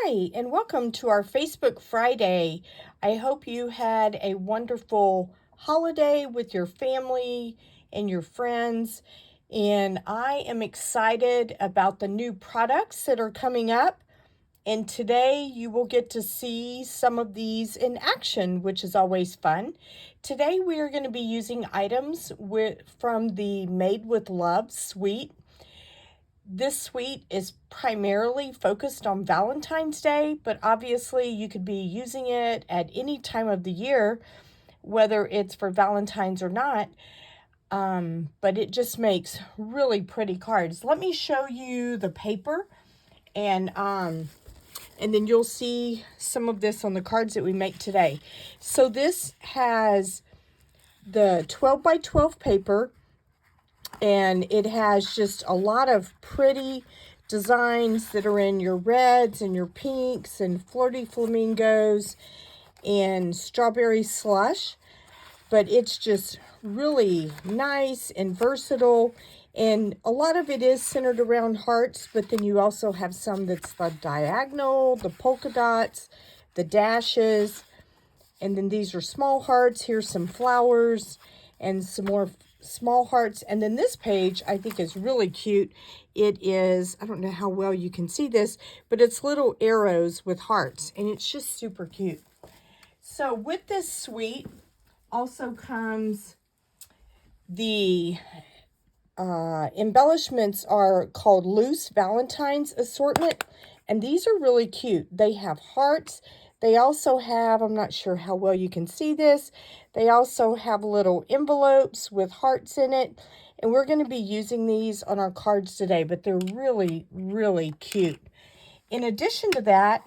Hi, and welcome to our Facebook Friday. I hope you had a wonderful holiday with your family and your friends. And I am excited about the new products that are coming up. And today you will get to see some of these in action, which is always fun. Today we are going to be using items from the Made with Love suite. This suite is primarily focused on Valentine's Day, but obviously you could be using it at any time of the year, whether it's for Valentine's or not. But it just makes really pretty cards. Let me show you the paper, and then you'll see some of this on the cards that we make today. So this has the 12 by 12 paper, and it has just a lot of pretty designs that are in your reds and your pinks and flirty flamingos and strawberry slush. But it's just really nice and versatile, and a lot of it is centered around hearts, but then you also have some that's the diagonal, the polka dots, the dashes, and then these are small hearts. Here's some flowers and some more small hearts. And then this page I think is really cute. It is, I don't know how well you can see this, but it's little arrows with hearts, and it's just super cute. So with this suite also comes the embellishments are called Loose Valentine's Assortment, and these are really cute. They have hearts. They also have, I'm not sure how well you can see this, they also have little envelopes with hearts in it, and we're going to be using these on our cards today, but they're really, really cute. In addition to that,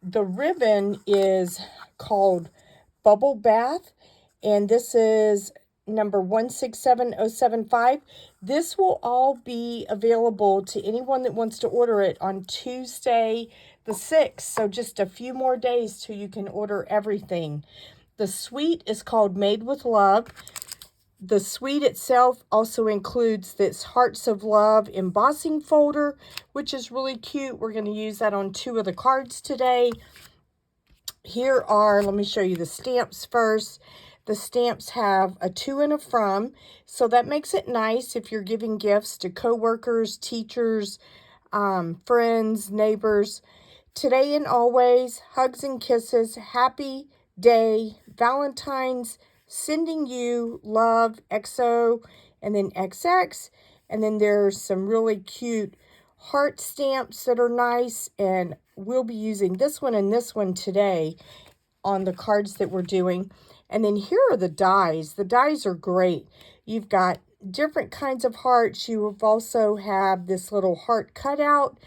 the ribbon is called Bubble Bath, and this is number 167075. This will all be available to anyone that wants to order it on Tuesday the 6th. So just a few more days till you can order everything. The suite is called Made with Love. The suite itself also includes this Hearts of Love embossing folder, which is really cute. We're going to use that on 2 of the cards today. Here are, let me show you the stamps first. The stamps have a to and a from, so that makes it nice if you're giving gifts to coworkers, teachers, friends, neighbors. Today and always, hugs and kisses, happy day, Valentine's, sending you love, XO, and then XX. And then there's some really cute heart stamps that are nice, and we'll be using this one and this one today on the cards that we're doing. And then here are the dies. The dies are great. You've got different kinds of hearts. You also have this little heart cutout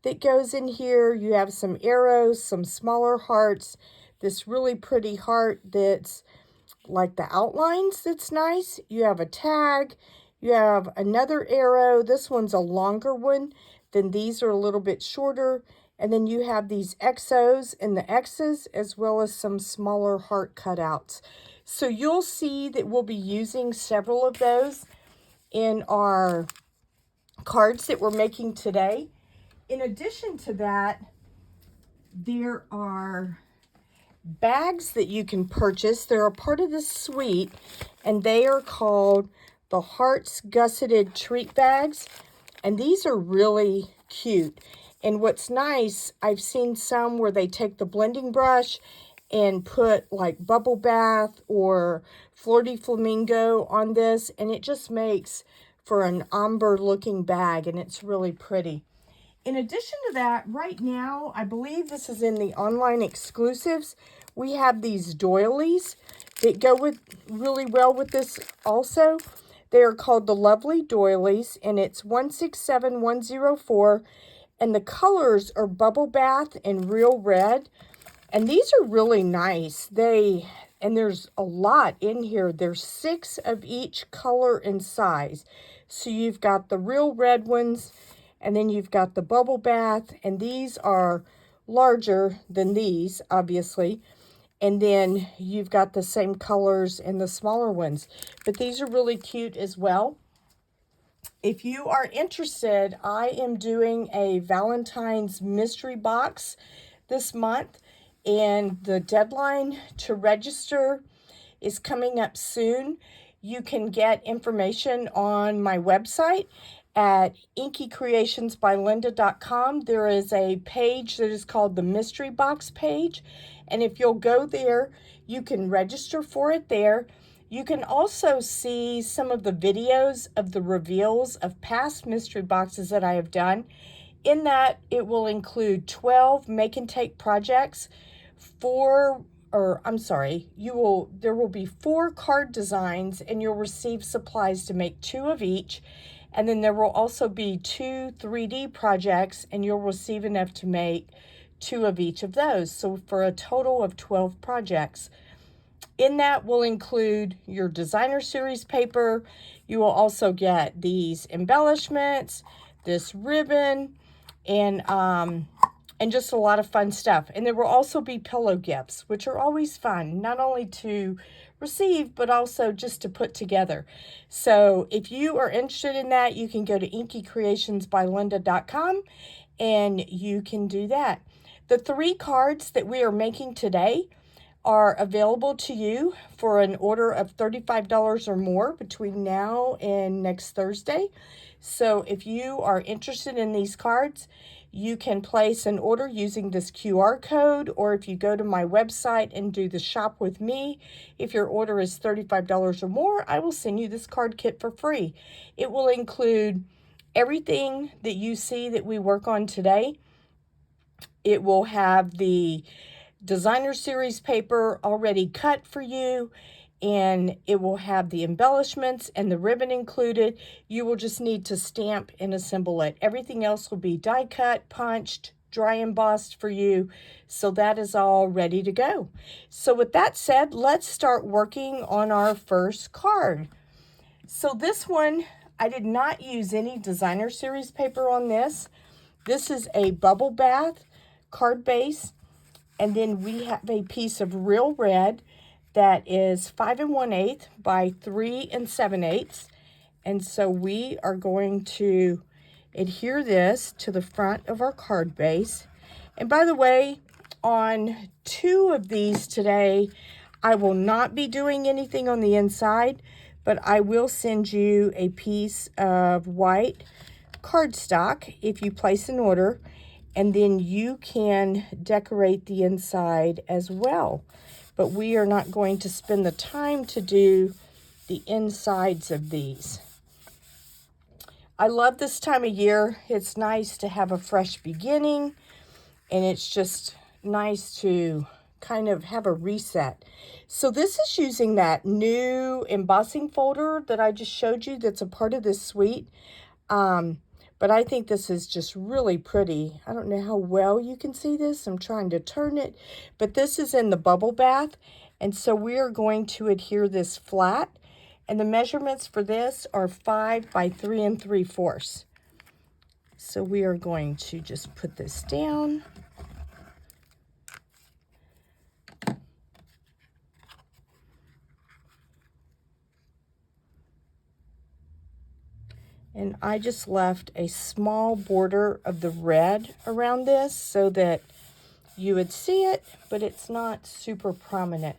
that goes in here. You have some arrows, some smaller hearts, this really pretty heart that's like the outlines that's nice. You have a tag. You have another arrow. This one's a longer one. Then these are a little bit shorter. And then you have these XOs and the X's, as well as some smaller heart cutouts. So you'll see that we'll be using several of those in our cards that we're making today. In addition to that, there are bags that you can purchase. They're a part of the suite, and they are called the Hearts Gusseted Treat Bags. And these are really cute. And what's nice, I've seen some where they take the blending brush and put like bubble bath or flirty flamingo on this, and it just makes for an amber looking bag, and it's really pretty. In addition to that, right now, I believe this is in the online exclusives, we have these doilies that go with really well with this also. They are called the Lovely Doilies, and it's 167104. And the colors are Bubble Bath and Real Red. And these are really nice. And there's a lot in here. There's 6 of each color and size. So you've got the Real Red ones, and then you've got the Bubble Bath. And these are larger than these, obviously. And then you've got the same colors in the smaller ones. But these are really cute as well. If you are interested, I am doing a Valentine's mystery box this month, and the deadline to register is coming up soon. You can get information on my website at inkycreationsbylinda.com. There is a page that is called the Mystery Box page, and if you'll go there, you can register for it there. You can also see some of the videos of the reveals of past mystery boxes that I have done. In that, it will include 12 make and take projects, there will be 4 card designs, and you'll receive supplies to make 2 of each. And then there will also be 2 3D projects, and you'll receive enough to make 2 of each of those. So for a total of 12 projects. In that will include your designer series paper. You will also get these embellishments, this ribbon, and just a lot of fun stuff. And there will also be pillow gifts, which are always fun, not only to receive, but also just to put together. So if you are interested in that, you can go to inkycreationsbylinda.com and you can do that. The 3 cards that we are making today are available to you for an order of $35 or more between now and next Thursday. So if you are interested in these cards, you can place an order using this QR code, or if you go to my website and do the shop with me, if your order is $35 or more, I will send you this card kit for free. It will include everything that you see that we work on today. It will have the designer series paper already cut for you, and it will have the embellishments and the ribbon included. You will just need to stamp and assemble it. Everything else will be die cut, punched, dry embossed for you. So that is all ready to go. So with that said, let's start working on our first card. So this one, I did not use any designer series paper on this. This is a bubble bath card base. And then we have a piece of real red that is 5 1/8 by 3 7/8. And so we are going to adhere this to the front of our card base. And by the way, on 2 of these today, I will not be doing anything on the inside, but I will send you a piece of white cardstock if you place an order. And then you can decorate the inside as well. But we are not going to spend the time to do the insides of these. I love this time of year. It's nice to have a fresh beginning, and it's just nice to kind of have a reset. So this is using that new embossing folder that I just showed you that's a part of this suite. But I think this is just really pretty. I don't know how well you can see this. I'm trying to turn it. But this is in the bubble bath. And so we are going to adhere this flat. And the measurements for this are 5 by 3 3/4. So we are going to just put this down. And I just left a small border of the red around this so that you would see it, but it's not super prominent.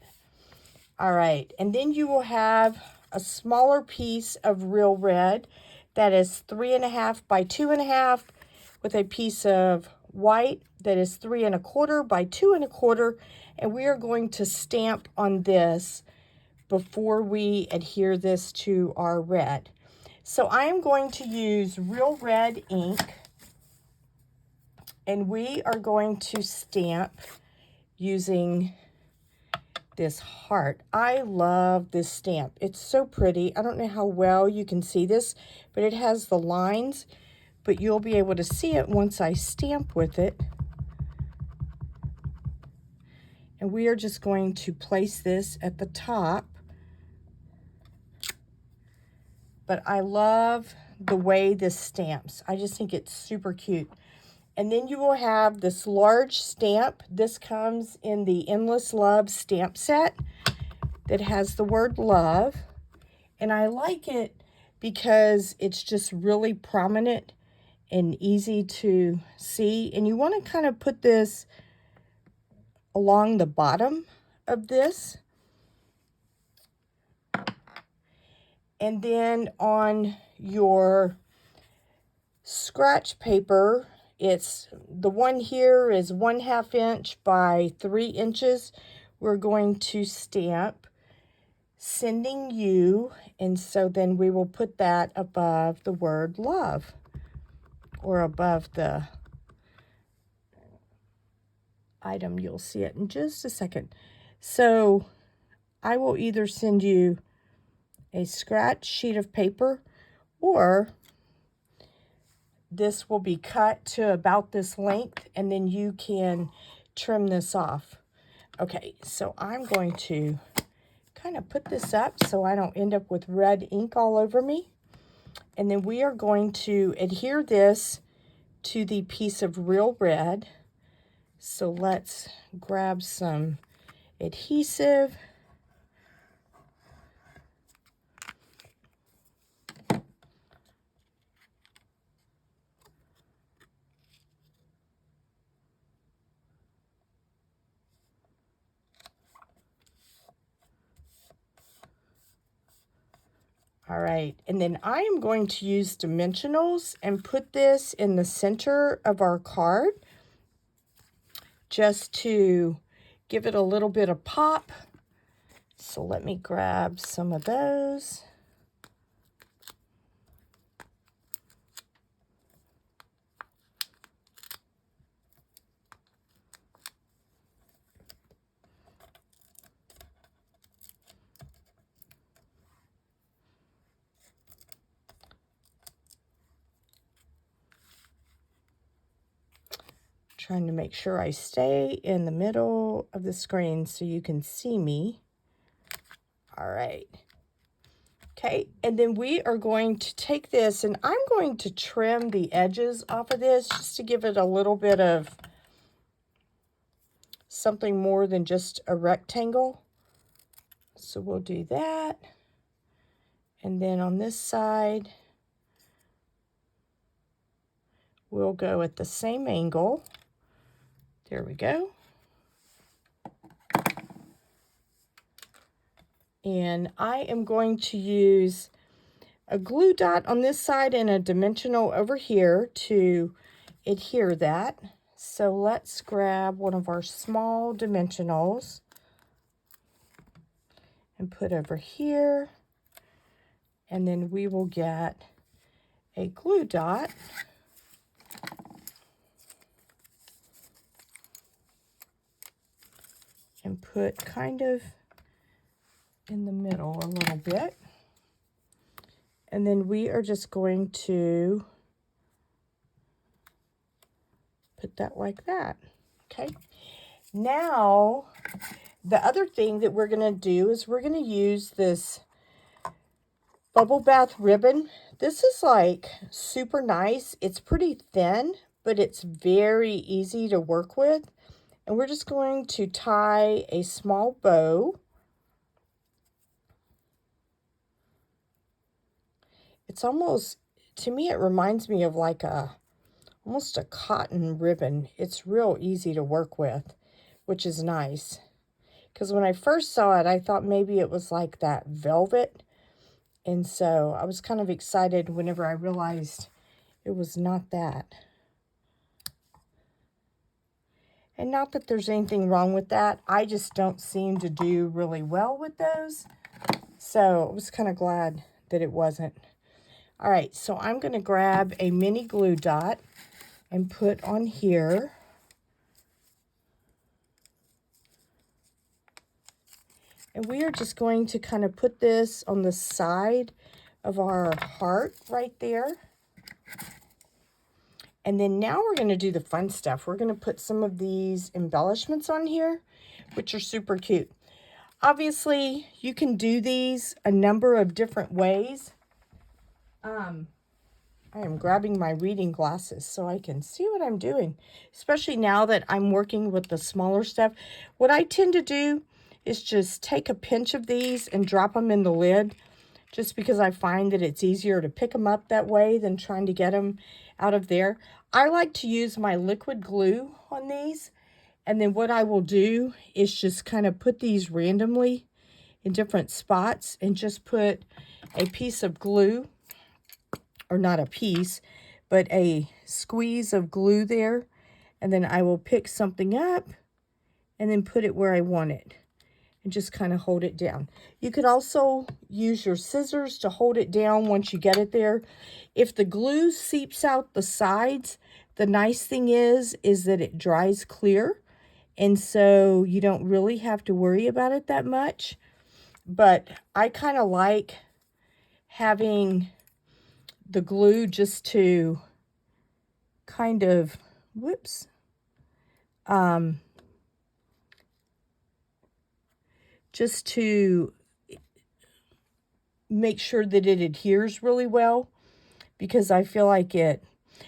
All right, and then you will have a smaller piece of real red that is 3 1/2 by 2 1/2 with a piece of white that is 3 1/4 by 2 1/4, and we are going to stamp on this before we adhere this to our red. So I am going to use real red ink, and we are going to stamp using this heart. I love this stamp. It's so pretty. I don't know how well you can see this, but it has the lines, but you'll be able to see it once I stamp with it. And we are just going to place this at the top. But I love the way this stamps. I just think it's super cute. And then you will have this large stamp. This comes in the Endless Love stamp set that has the word love. And I like it because it's just really prominent and easy to see. And you want to kind of put this along the bottom of this. And then on your scratch paper, it's the one here is 1/2 inch by 3 inches. We're going to stamp sending you, and so then we will put that above the word love, or above the item. You'll see it in just a second. So I will either send you a scratch sheet of paper, or this will be cut to about this length, and then you can trim this off. Okay, so I'm going to kind of put this up so I don't end up with red ink all over me. And then we are going to adhere this to the piece of real red. So let's grab some adhesive. All right, and then I am going to use dimensionals and put this in the center of our card just to give it a little bit of pop. So let me grab some of those. Trying to make sure I stay in the middle of the screen so you can see me. All right. Okay, and then we are going to take this, and I'm going to trim the edges off of this just to give it a little bit of something more than just a rectangle. So we'll do that. And then on this side, we'll go at the same angle. There we go. And I am going to use a glue dot on this side and a dimensional over here to adhere that. So let's grab one of our small dimensionals and put over here. And then we will get a glue dot. And put kind of in the middle a little bit. And then we are just going to put that like that. Okay. Now, the other thing that we're going to do is we're going to use this bubble bath ribbon. This is like super nice. It's pretty thin, but it's very easy to work with. And we're just going to tie a small bow. It's almost, to me, it reminds me of like almost a cotton ribbon. It's real easy to work with, which is nice. Because when I first saw it, I thought maybe it was like that velvet. And so I was kind of excited whenever I realized it was not that. And not that there's anything wrong with that. I just don't seem to do really well with those. So I was kind of glad that it wasn't. All right, so I'm going to grab a mini glue dot and put on here. And we are just going to kind of put this on the side of our heart right there. And then now we're going to do the fun stuff. We're going to put some of these embellishments on here, which are super cute. Obviously, you can do these a number of different ways. I am grabbing my reading glasses so I can see what I'm doing, especially now that I'm working with the smaller stuff. What I tend to do is just take a pinch of these and drop them in the lid, just because I find that it's easier to pick them up that way than trying to get them out of there. I like to use my liquid glue on these, And then what I will do is just kind of put these randomly in different spots and just put a piece of glue, or not a piece, but a squeeze of glue there. And then I will pick something up and then put it where I want it and just kind of hold it down. You could also use your scissors to hold it down once you get it there. If the glue seeps out the sides, the nice thing is that it dries clear. And so you don't really have to worry about it that much. But I kind of like having the glue just to kind of, whoops, just to make sure that it adheres really well, because I feel like it.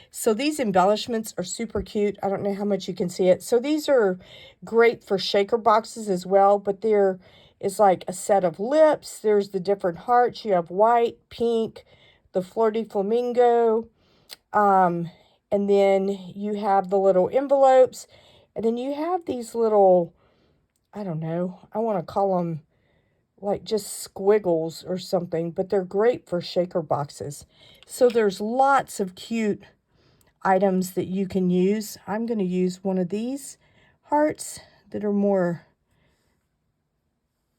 So these embellishments are super cute. I don't know how much you can see it. So these are great for shaker boxes as well, but there is like a set of lips. There's the different hearts. You have white, pink, the flirty flamingo, and then you have the little envelopes, and then you have these little, I don't know, I want to call them like just squiggles or something, but they're great for shaker boxes. So there's lots of cute items that you can use. I'm going to use one of these hearts that are more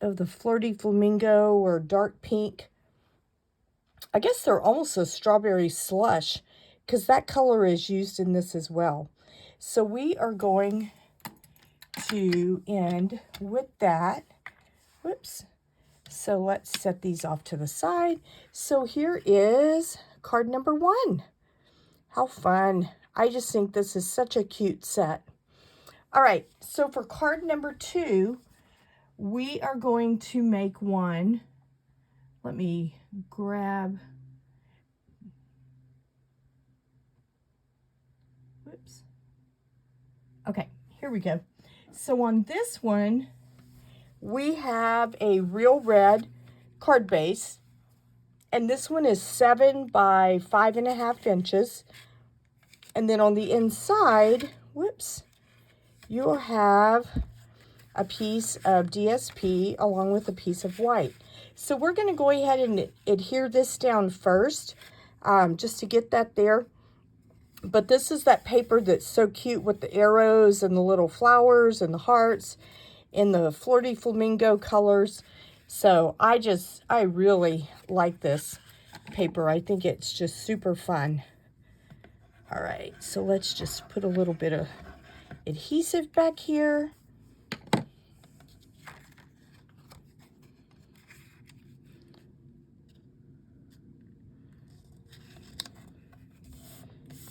of the flirty flamingo or dark pink. I guess they're almost a strawberry slush, because that color is used in this as well. So we are going to end with that. Whoops. So let's set these off to the side. So here is card number 1. How fun. I just think this is such a cute set. All right, so for card number 2, we are going to make one. Let me grab, whoops. Okay, here we go. So on this one, we have a real red card base, and this one is 7 by 5.5 inches. And then on the inside, whoops, you'll have a piece of DSP along with a piece of white. So we're going to go ahead and adhere this down first, just to get that there. But this is that paper that's so cute with the arrows and the little flowers and the hearts in the flirty flamingo colors. So I really like this paper. I think it's just super fun. All right, so let's just put a little bit of adhesive back here.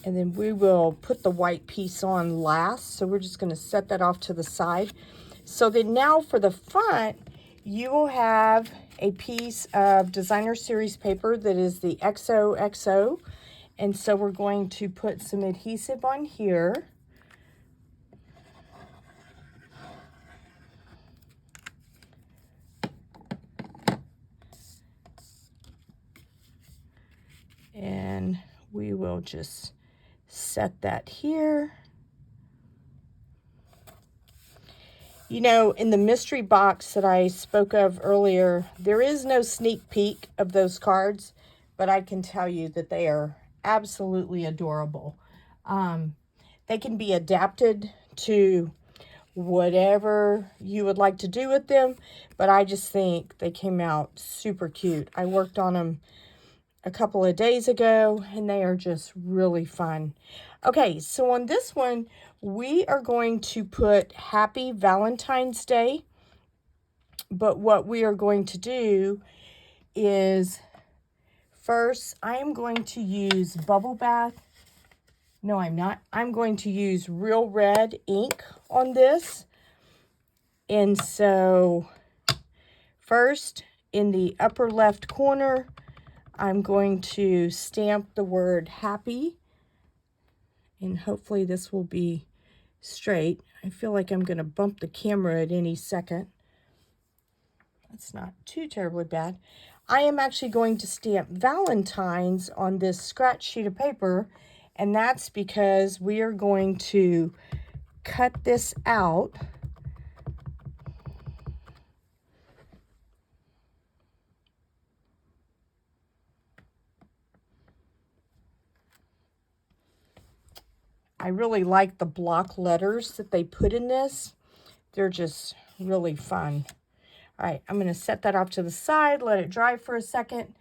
And then we will put the white piece on last. So we're just going to set that off to the side. So then now for the front, you will have a piece of designer series paper that is the XOXO. And so we're going to put some adhesive on here. And we will just set that here. You know, in the mystery box that I spoke of earlier, there is no sneak peek of those cards, but I can tell you that they are absolutely adorable. They can be adapted to whatever you would like to do with them, but I just think they came out super cute. I worked on them a couple of days ago, and they are just really fun. Okay, so on this one, we are going to put Happy Valentine's Day, but what we are going to do is, first, I am going to use Bubble Bath. No, I'm not. I'm going to use Real Red ink on this. And so, first, in the upper left corner, I'm going to stamp the word happy, and hopefully this will be straight. I feel like I'm going to bump the camera at any second. That's not too terribly bad. I am actually going to stamp Valentine's on this scratch sheet of paper, and that's because we are going to cut this out. I really like the block letters that they put in this. They're just really fun. All right, I'm going to set that off to the side, let it dry for a second,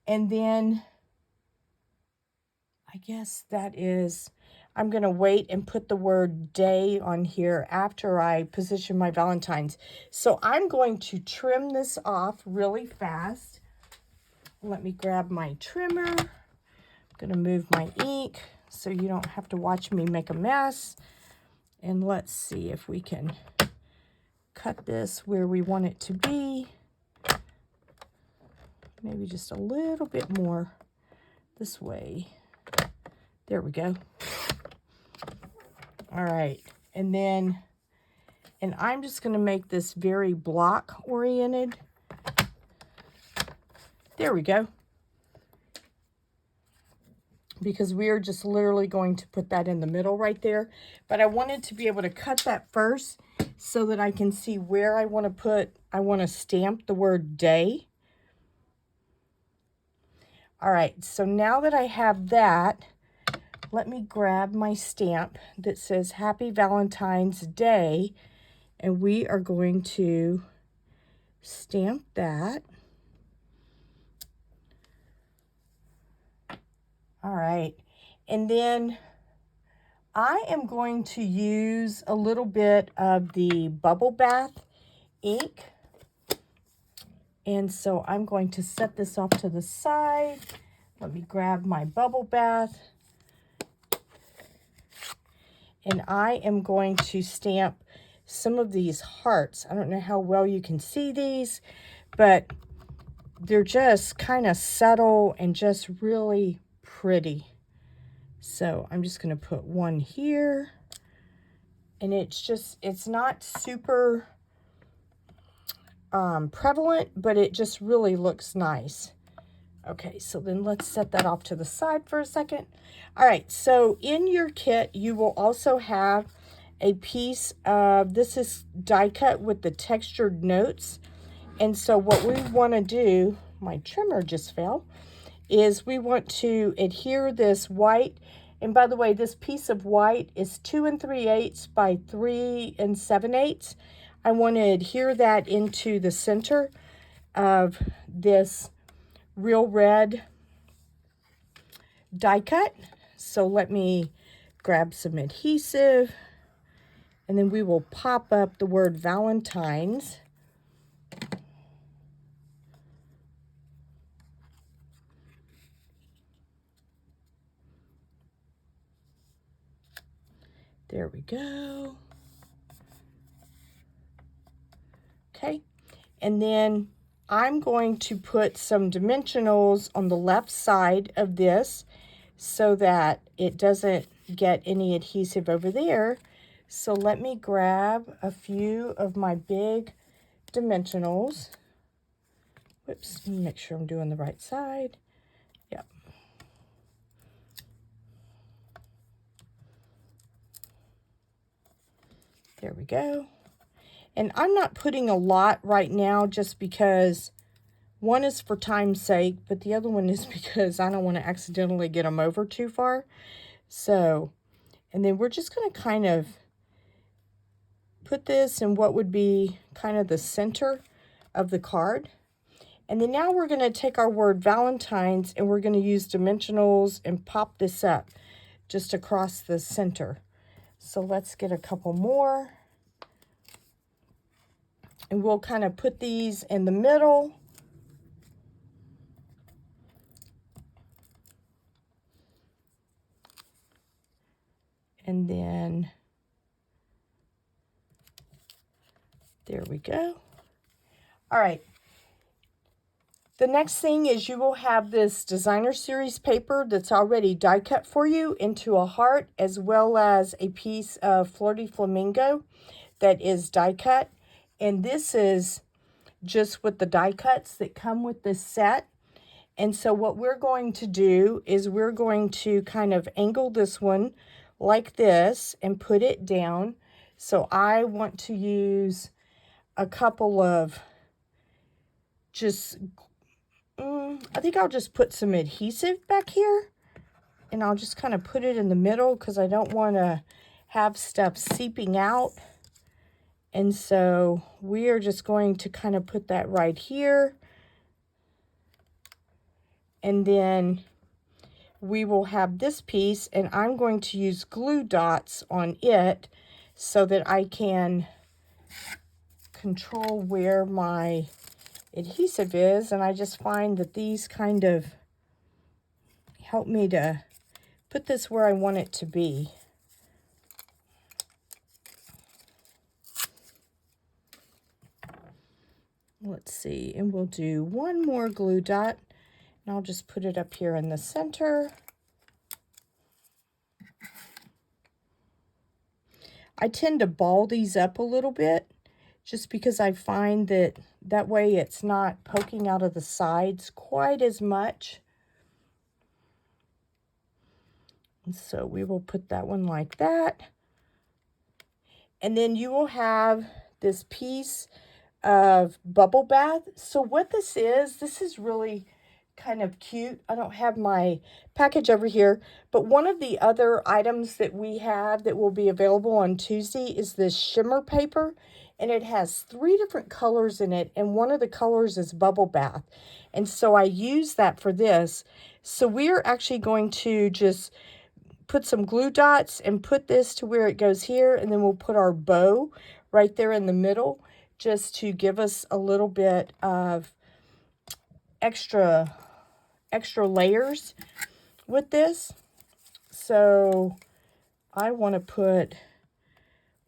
and then I guess that is, I'm going to wait and put the word day on here after I position my Valentines. So I'm going to trim this off really fast. Let me grab my trimmer. I'm going to move my ink so you don't have to watch me make a mess. And let's see if we can cut this where we want it to be. Maybe just a little bit more this way. There we go. All right, and I'm just going to make this very block oriented. There we go. Because we are just literally going to put that in the middle right there. But I wanted to be able to cut that first so that I can see where I want to stamp the word day. All right, so now that I have that, let me grab my stamp that says Happy Valentine's Day, and we are going to stamp that. All right, and then I am going to use a little bit of the Bubble Bath ink. And so I'm going to set this off to the side. Let me grab my Bubble Bath. And I am going to stamp some of these hearts. I don't know how well you can see these, but they're just kind of subtle and just really pretty. So I'm just going to put one here. And it's not super prevalent, but it just really looks nice. Okay, so then let's set that off to the side for a second. All right, so in your kit, you will also have a piece of, this is die cut with the textured notes. And so what we want to do, my trimmer just fell, is we want to adhere this white. And by the way, this piece of white is 2 3/8 by 3 7/8. I want to adhere that into the center of this real red die cut. So let me grab some adhesive, and then we will pop up the word Valentine's. There we go. Okay, and then I'm going to put some dimensionals on the left side of this so that it doesn't get any adhesive over there. So let me grab a few of my big dimensionals. Whoops, let me make sure I'm doing the right side. Yep. There we go. And I'm not putting a lot right now just because one is for time's sake, but the other one is because I don't want to accidentally get them over too far. So, and then we're just going to kind of put this in what would be kind of the center of the card. And then now we're going to take our word Valentine's and we're going to use dimensionals and pop this up just across the center. So let's get a couple more. And we'll kind of put these in the middle. And then there we go. All right. The next thing is you will have this designer series paper that's already die cut for you into a heart, as well as a piece of Flirty Flamingo that is die cut. And this is just with the die cuts that come with this set. And so what we're going to do is we're going to kind of angle this one like this and put it down. So I want to use a couple of I think I'll just put some adhesive back here, and I'll just kind of put it in the middle because I don't want to have stuff seeping out. And so we are just going to kind of put that right here. And then we will have this piece, and I'm going to use glue dots on it so that I can control where my adhesive is. And I just find that these kind of help me to put this where I want it to be. Let's see, and we'll do one more glue dot, and I'll just put it up here in the center. I tend to ball these up a little bit just because I find that that way it's not poking out of the sides quite as much. And so we will put that one like that. And then you will have this piece of bubble bath. So what this is really kind of cute. I don't have my package over here, but one of the other items that we have that will be available on Tuesday is this shimmer paper, and it has 3 different colors in it, and one of the colors is bubble bath. And so I use that for this. So we're actually going to just put some glue dots and put this to where it goes here, and then we'll put our bow right there in the middle just to give us a little bit of extra layers with this. So I want to put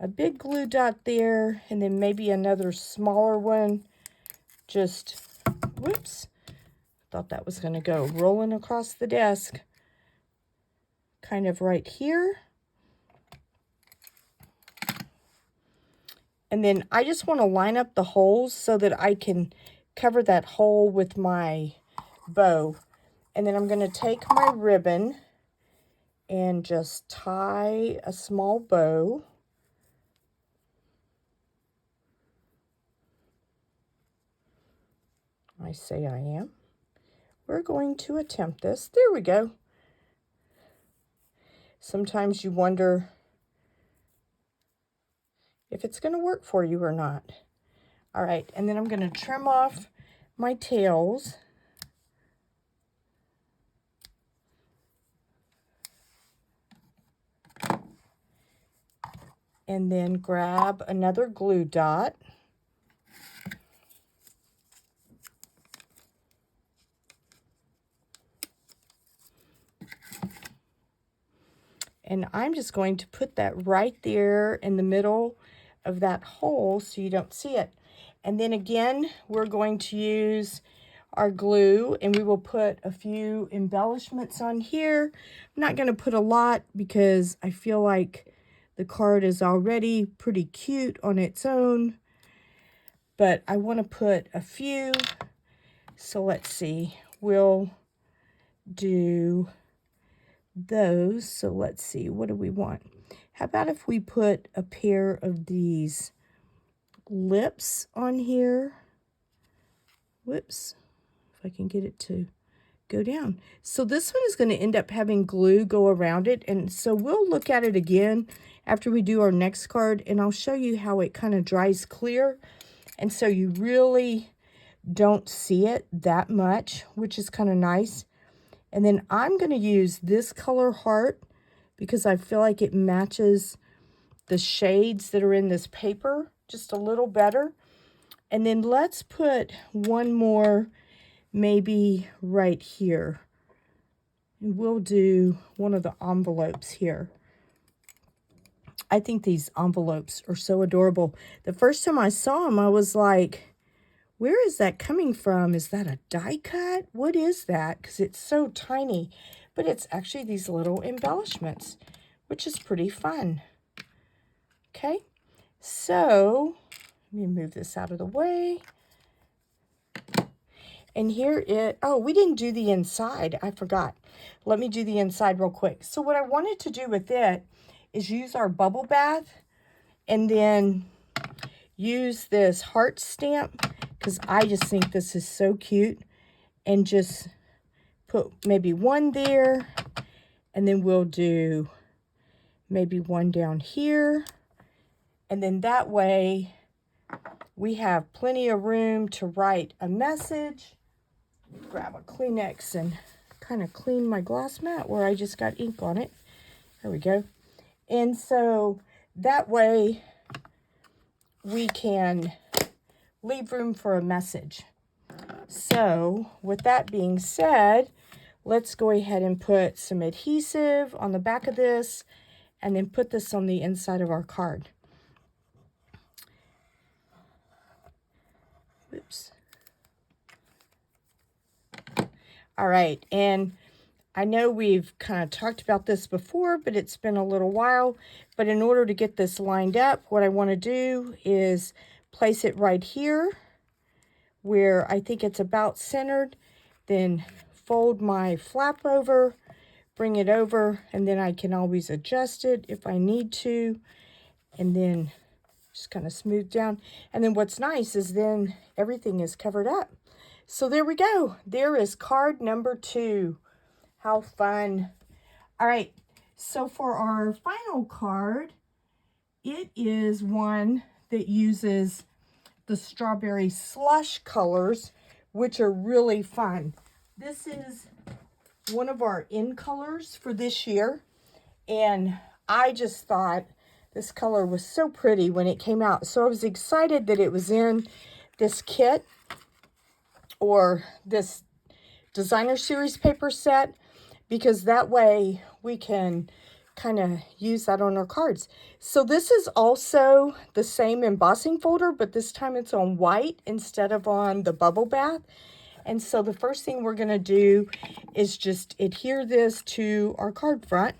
a big glue dot there, and then maybe another smaller one. Just, whoops, thought that was going to go rolling across the desk. Kind of right here. And then I just want to line up the holes so that I can cover that hole with my bow. And then I'm going to take my ribbon and just tie a small bow. I say I am. We're going to attempt this. There we go. Sometimes you wonder if it's going to work for you or not. All right, and then I'm going to trim off my tails. And then grab another glue dot. And I'm just going to put that right there in the middle of that hole so you don't see it. And then again, we're going to use our glue, and we will put a few embellishments on here. I'm not going to put a lot because I feel like the card is already pretty cute on its own, but I want to put a few. So let's see, we'll do those. So let's see, what do we want? How about if we put a pair of these lips on here? Whoops, if I can get it to go down. So this one is going to end up having glue go around it, and so we'll look at it again after we do our next card, and I'll show you how it kind of dries clear, and so you really don't see it that much, which is kind of nice. And then I'm going to use this color heart because I feel like it matches the shades that are in this paper just a little better. And then let's put one more maybe right here. And we'll do one of the envelopes here. I think these envelopes are so adorable. The first time I saw them, I was like, where is that coming from? Is that a die cut? What is that? Because it's so tiny. But it's actually these little embellishments, which is pretty fun. Okay, so let me move this out of the way. And here it, oh, we didn't do the inside. I forgot. Let me do the inside real quick. So what I wanted to do with it is use our bubble bath and then use this heart stamp because I just think this is so cute, and just put maybe one there, and then we'll do maybe one down here, and then that way we have plenty of room to write a message. Grab a Kleenex and kind of clean my glass mat where I just got ink on it. There we go. And so that way we can leave room for a message. So with that being said, let's go ahead and put some adhesive on the back of this and then put this on the inside of our card. Oops. All right, and I know we've kind of talked about this before, but it's been a little while. But in order to get this lined up, what I want to do is place it right here where I think it's about centered, then fold my flap over, bring it over, and then I can always adjust it if I need to, and then just kind of smooth down. And then what's nice is then everything is covered up. So there we go. There is card number 2. How fun. All right, so for our final card, it is one that uses the strawberry slush colors, which are really fun. This is one of our in colors for this year, and I just thought this color was so pretty when it came out. So I was excited that it was in this kit or this designer series paper set, because that way we can kind of use that on our cards. So this is also the same embossing folder, but this time it's on white instead of on the bubble bath. And so the first thing we're going to do is just adhere this to our card front.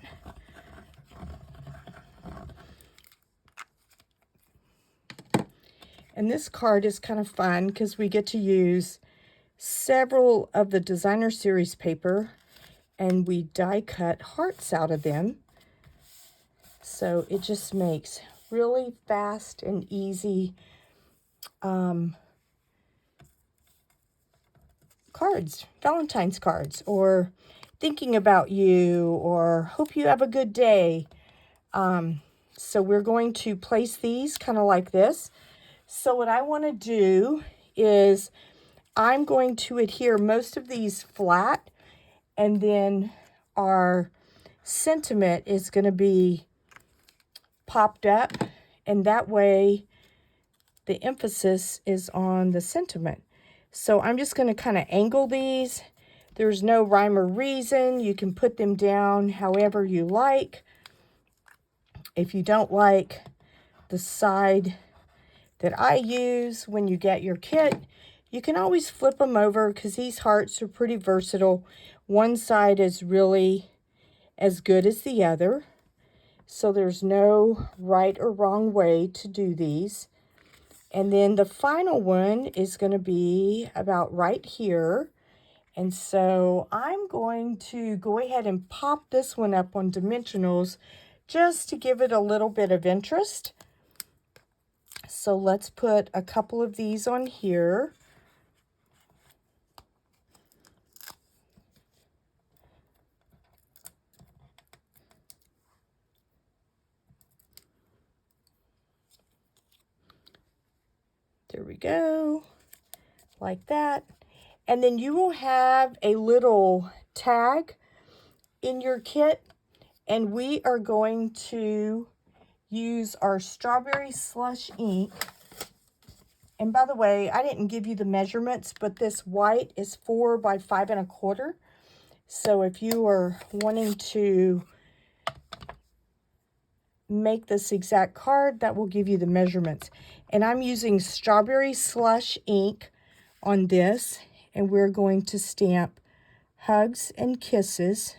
And this card is kind of fun because we get to use several of the designer series paper, and we die cut hearts out of them. So it just makes really fast and easy cards, Valentine's cards, or thinking about you, or hope you have a good day. So we're going to place these kind of like this. So what I want to do is I'm going to adhere most of these flat, and then our sentiment is going to be popped up, and that way the emphasis is on the sentiment. So I'm just going to kind of angle these. There's no rhyme or reason. You can put them down however you like. If you don't like the side that I use when you get your kit, you can always flip them over because these hearts are pretty versatile. One side is really as good as the other. So there's no right or wrong way to do these. And then the final one is going to be about right here. And so I'm going to go ahead and pop this one up on dimensionals just to give it a little bit of interest. So let's put a couple of these on here. There we go, like that. And then you will have a little tag in your kit, and we are going to use our strawberry slush ink. And by the way, I didn't give you the measurements, but this white is 4 by 5 1/4. So if you are wanting to make this exact card, that will give you the measurements. And I'm using strawberry slush ink on this, and we're going to stamp hugs and kisses.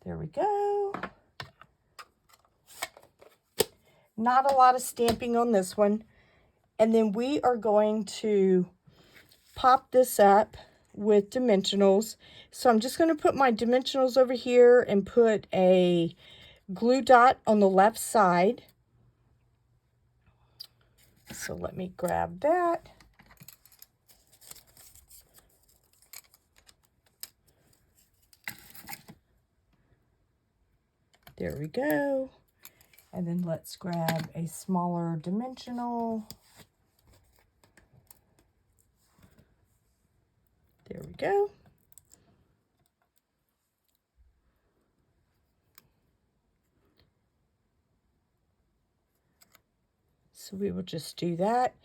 There we go. Not a lot of stamping on this one. And then we are going to pop this up with dimensionals. So I'm just going to put my dimensionals over here and put a glue dot on the left side. So let me grab that. There we go. And then let's grab a smaller dimensional. There we go. So we will just do that.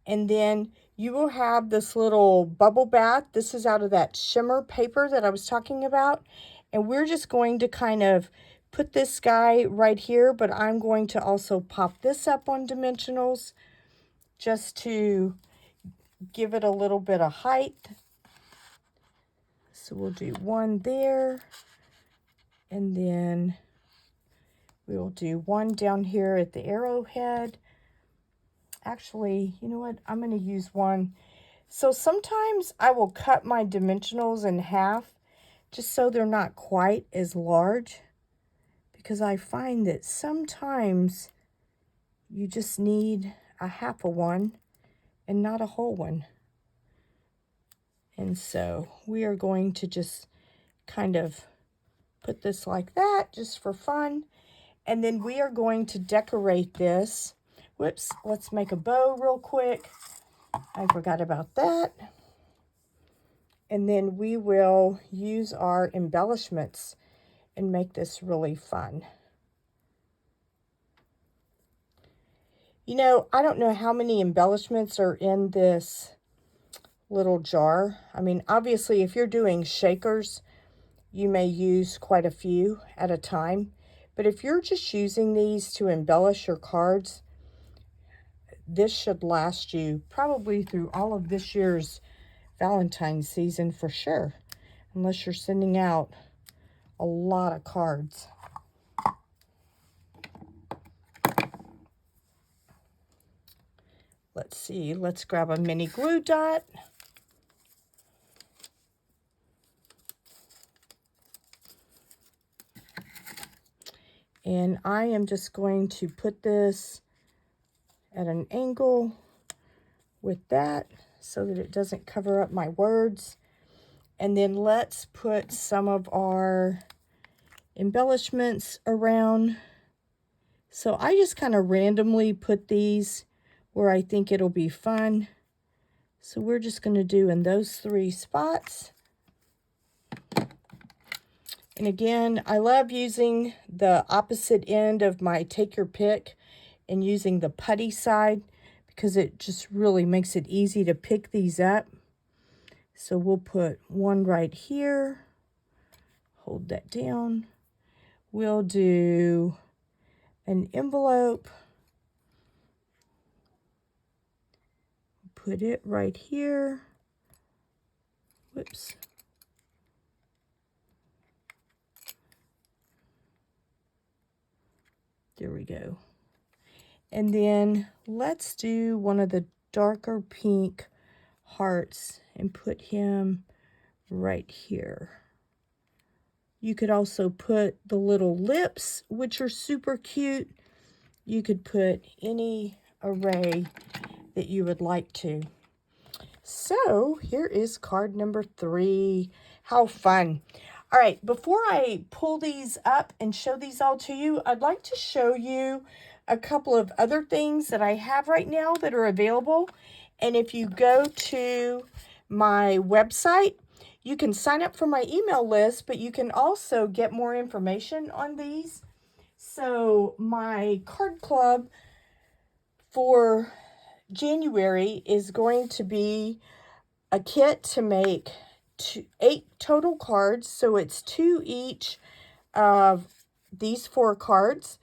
And then you will have this little bubble bath. This is out of that shimmer paper that I was talking about. And we're just going to kind of put this guy right here, but I'm going to also pop this up on dimensionals just to give it a little bit of height. So we'll do one there, and then we'll do one down here at the arrowhead. Actually, you know what? I'm going to use one. So sometimes I will cut my dimensionals in half just so they're not quite as large, because I find that sometimes you just need a half of one and not a whole one. And so we are going to just kind of put this like that just for fun. And then we are going to decorate this. Whoops, let's make a bow real quick. I forgot about that. And then we will use our embellishments and make this really fun. You know, I don't know how many embellishments are in this little jar. I mean, obviously, if you're doing shakers, you may use quite a few at a time. But if you're just using these to embellish your cards, this should last you probably through all of this year's Valentine's season for sure, unless you're sending out a lot of cards. Let's see, let's grab a mini glue dot. And I am just going to put this at an angle with that so that it doesn't cover up my words. And then let's put some of our embellishments around. So I just kind of randomly put these where I think it'll be fun. So we're just going to do in those 3 spots. And again, I love using the opposite end of my take your pick and using the putty side, because it just really makes it easy to pick these up. So we'll put one right here. Hold that down. We'll do an envelope. Put it right here. Whoops. There we go. And then let's do one of the darker pink hearts and put him right here. You could also put the little lips, which are super cute. You could put any array that you would like to. So here is card number 3. How fun. All right, before I pull these up and show these all to you, I'd like to show you a couple of other things that I have right now that are available. And if you go to my website, you can sign up for my email list, but you can also get more information on these. So my card club for January is going to be a kit to make 8 total cards. So it's 2 each of these 4 cards.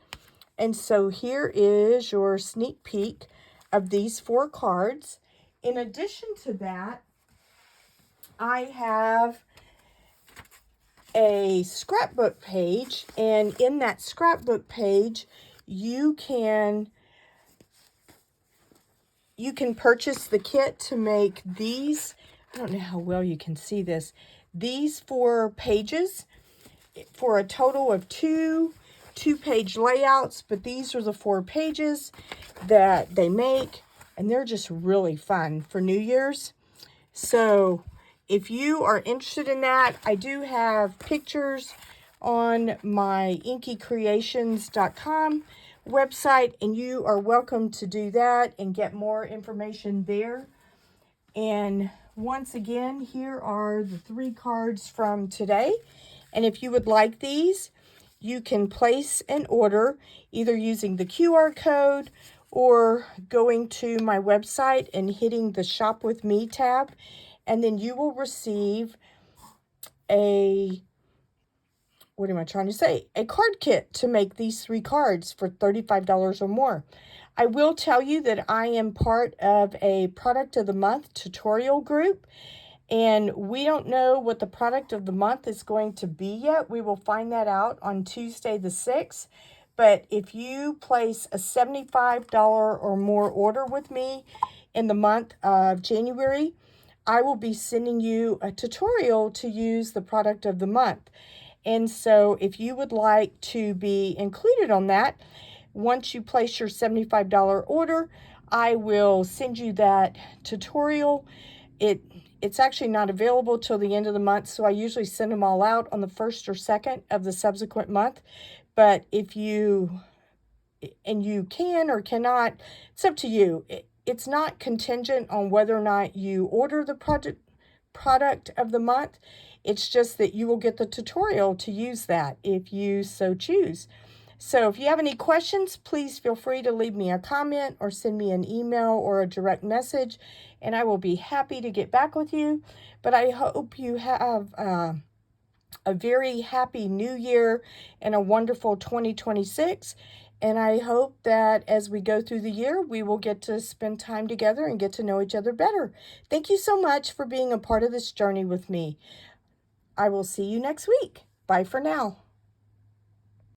And so here is your sneak peek of these 4 cards. In addition to that, I have a scrapbook page, and in that scrapbook page, you can purchase the kit to make these. I don't know how well you can see this. These 4 pages for a total of 2 2-page layouts, but these are the 4 pages that they make, and they're just really fun for New Year's. So if you are interested in that, I do have pictures on my inkycreations.com website, and you are welcome to do that and get more information there. And once again, here are the 3 cards from today. And if you would like these, you can place an order either using the QR code or going to my website and hitting the Shop With Me tab. And then you will receive a, what am I trying to say? A card kit to make these 3 cards for $35 or more. I will tell you that I am part of a Product of the Month tutorial group, and we don't know what the Product of the Month is going to be yet. We will find that out on Tuesday the 6th. But if you place a $75 or more order with me in the month of January, I will be sending you a tutorial to use the Product of the Month. And so if you would like to be included on that, once you place your $75 order, I will send you that tutorial. It's actually not available till the end of the month, so I usually send them all out on the 1st or 2nd of the subsequent month. But if you can or cannot, it's up to you. It's not contingent on whether or not you order the product of the month. It's just that you will get the tutorial to use that if you so choose. So if you have any questions, please feel free to leave me a comment or send me an email or a direct message, and I will be happy to get back with you. But I hope you have a very happy New Year and a wonderful 2026. And I hope that as we go through the year, we will get to spend time together and get to know each other better. Thank you so much for being a part of this journey with me. I will see you next week. Bye for now.